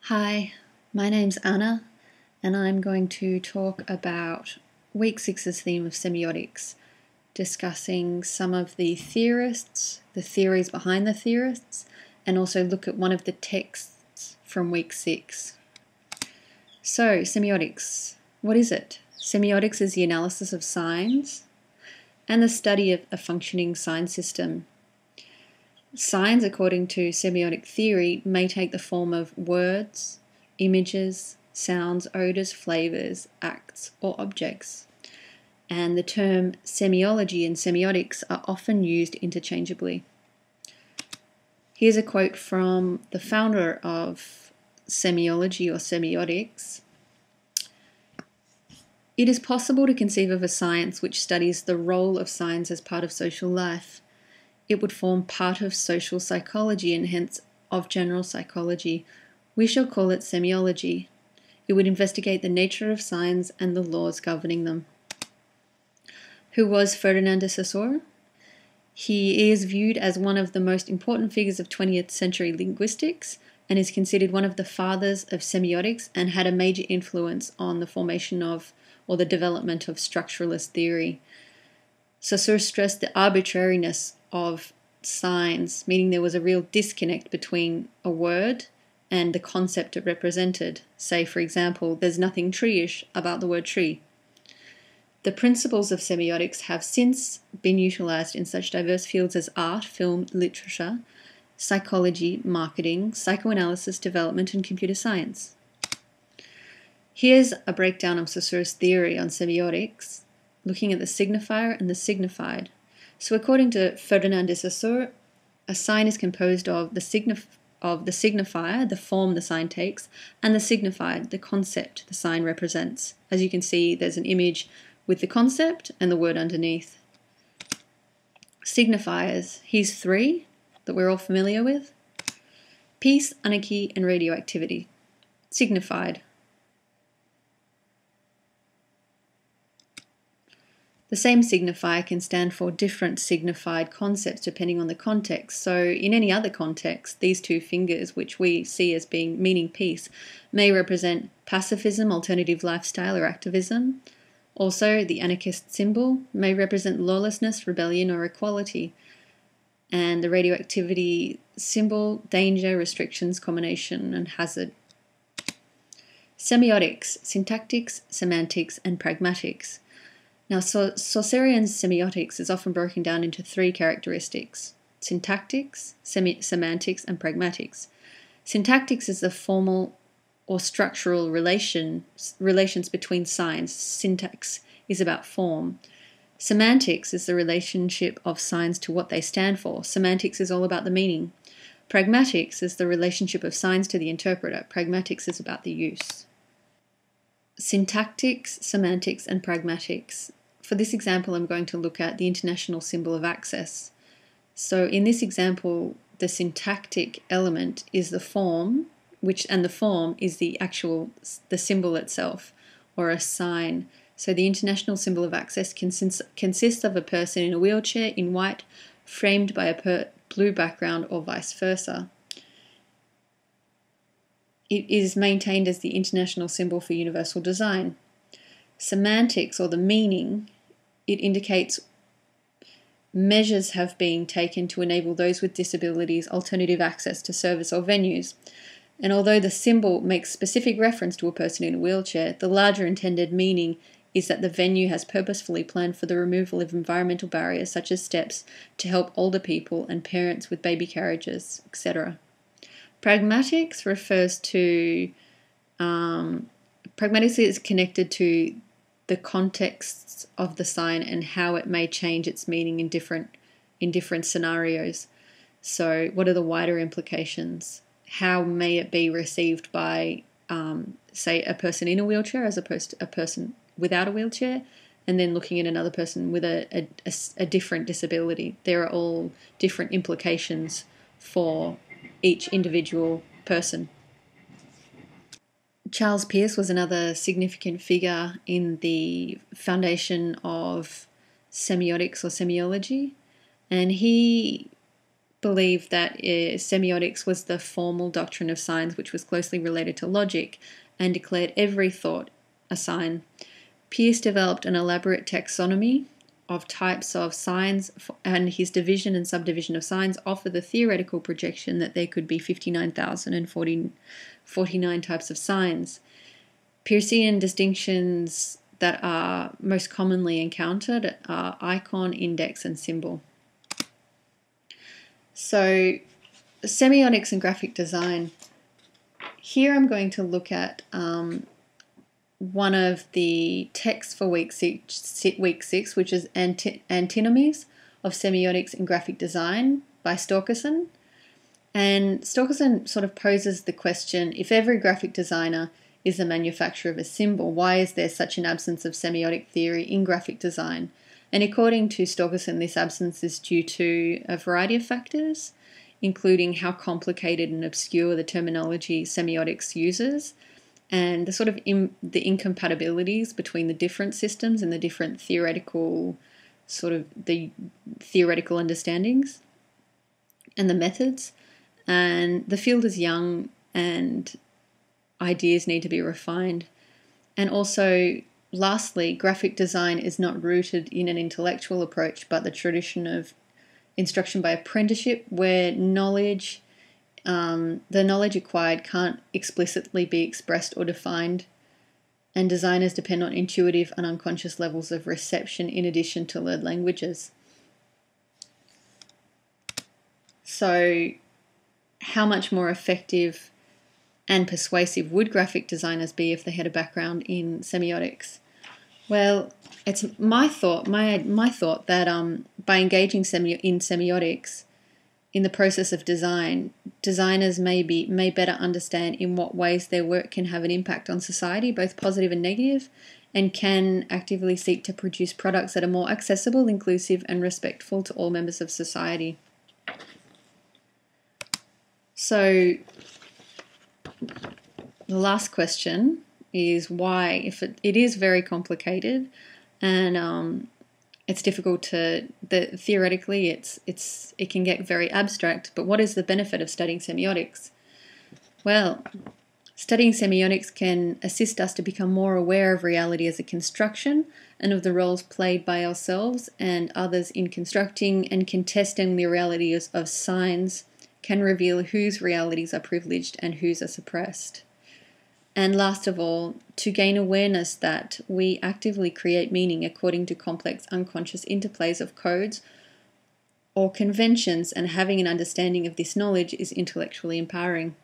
Hi, my name's Anna, and I'm going to talk about Week 6's theme of semiotics, discussing some of the theorists, the theories behind the theorists, and also look at one of the texts from Week 6. So, semiotics. What is it? Semiotics is the analysis of signs and the study of a functioning sign system. Signs, according to semiotic theory, may take the form of words, images, sounds, odors, flavors, acts, or objects. And the term semiology and semiotics are often used interchangeably. Here's a quote from the founder of semiology or semiotics. It is possible to conceive of a science which studies the role of signs as part of social life. It would form part of social psychology and hence of general psychology. We shall call it semiology. It would investigate the nature of signs and the laws governing them. Who was Ferdinand de Saussure? He is viewed as one of the most important figures of 20th century linguistics and is considered one of the fathers of semiotics and had a major influence on the formation of or the development of structuralist theory. Saussure stressed the arbitrariness of signs, meaning there was a real disconnect between a word and the concept it represented. Say, for example, there's nothing tree-ish about the word tree. The principles of semiotics have since been utilized in such diverse fields as art, film, literature, psychology, marketing, psychoanalysis, development, and computer science. Here's a breakdown of Saussure's theory on semiotics, looking at the signifier and the signified. So according to Ferdinand de Saussure, a sign is composed of the signifier, the form the sign takes, and the signified, the concept the sign represents. As you can see, there's an image with the concept and the word underneath. Signifiers, here's three that we're all familiar with. Peace, anarchy, and radioactivity. Signified. The same signifier can stand for different signified concepts depending on the context. So in any other context, these two fingers, which we see as being meaning peace, may represent pacifism, alternative lifestyle, or activism. Also, the anarchist symbol may represent lawlessness, rebellion, or equality. And the radioactivity symbol, danger, restrictions, combination, and hazard. Semiotics, syntactics, semantics, and pragmatics. Now, Saussurean semiotics is often broken down into three characteristics: syntactics, semantics, and pragmatics. Syntactics is the formal or structural relations between signs. Syntax is about form. Semantics is the relationship of signs to what they stand for. Semantics is all about the meaning. Pragmatics is the relationship of signs to the interpreter. Pragmatics is about the use. Syntactics, semantics, and pragmatics. For this example, I'm going to look at the international symbol of access. So in this example, the syntactic element is the form, and the form is the symbol itself, or a sign. So the international symbol of access consists of a person in a wheelchair in white, framed by a blue background, or vice versa. It is maintained as the international symbol for universal design. Semantics, or the meaning, it indicates measures have been taken to enable those with disabilities alternative access to service or venues. And although the symbol makes specific reference to a person in a wheelchair, the larger intended meaning is that the venue has purposefully planned for the removal of environmental barriers such as steps to help older people and parents with baby carriages, etc. Pragmatics refers to, pragmatics is connected to the contexts of the sign and how it may change its meaning in different scenarios. So what are the wider implications? How may it be received by, say, a person in a wheelchair as opposed to a person without a wheelchair, and then looking at another person with a different disability? There are all different implications for each individual person. Charles Peirce was another significant figure in the foundation of semiotics or semiology, and he believed that semiotics was the formal doctrine of signs which was closely related to logic and declared every thought a sign. Peirce developed an elaborate taxonomy of types of signs, and his division and subdivision of signs offer the theoretical projection that there could be 59,049 types of signs. Peircean distinctions that are most commonly encountered are icon, index, and symbol. So, semiotics and graphic design. Here I'm going to look at one of the texts for week six, which is Antinomies of Semiotics and Graphic Design by Storkerson. And Storkerson sort of poses the question, if every graphic designer is the manufacturer of a symbol, why is there such an absence of semiotic theory in graphic design? And according to Storkerson, this absence is due to a variety of factors, including how complicated and obscure the terminology semiotics uses, and the sort of the incompatibilities between the different systems and the different theoretical understandings and the methods. And the field is young and ideas need to be refined. And also, lastly, graphic design is not rooted in an intellectual approach, but the tradition of instruction by apprenticeship, where the knowledge acquired can't explicitly be expressed or defined, and designers depend on intuitive and unconscious levels of reception in addition to learned languages. So, how much more effective and persuasive would graphic designers be if they had a background in semiotics? Well, it's my thought that by engaging in semiotics in the process of design, designers may better understand in what ways their work can have an impact on society, both positive and negative, and can actively seek to produce products that are more accessible, inclusive, and respectful to all members of society. So, the last question is why, if it is very complicated and it's difficult theoretically it can get very abstract, but what is the benefit of studying semiotics? Well, studying semiotics can assist us to become more aware of reality as a construction and of the roles played by ourselves and others in constructing and contesting the reality of signs, can reveal whose realities are privileged and whose are suppressed. And last of all, to gain awareness that we actively create meaning according to complex unconscious interplays of codes or conventions, and having an understanding of this knowledge is intellectually empowering.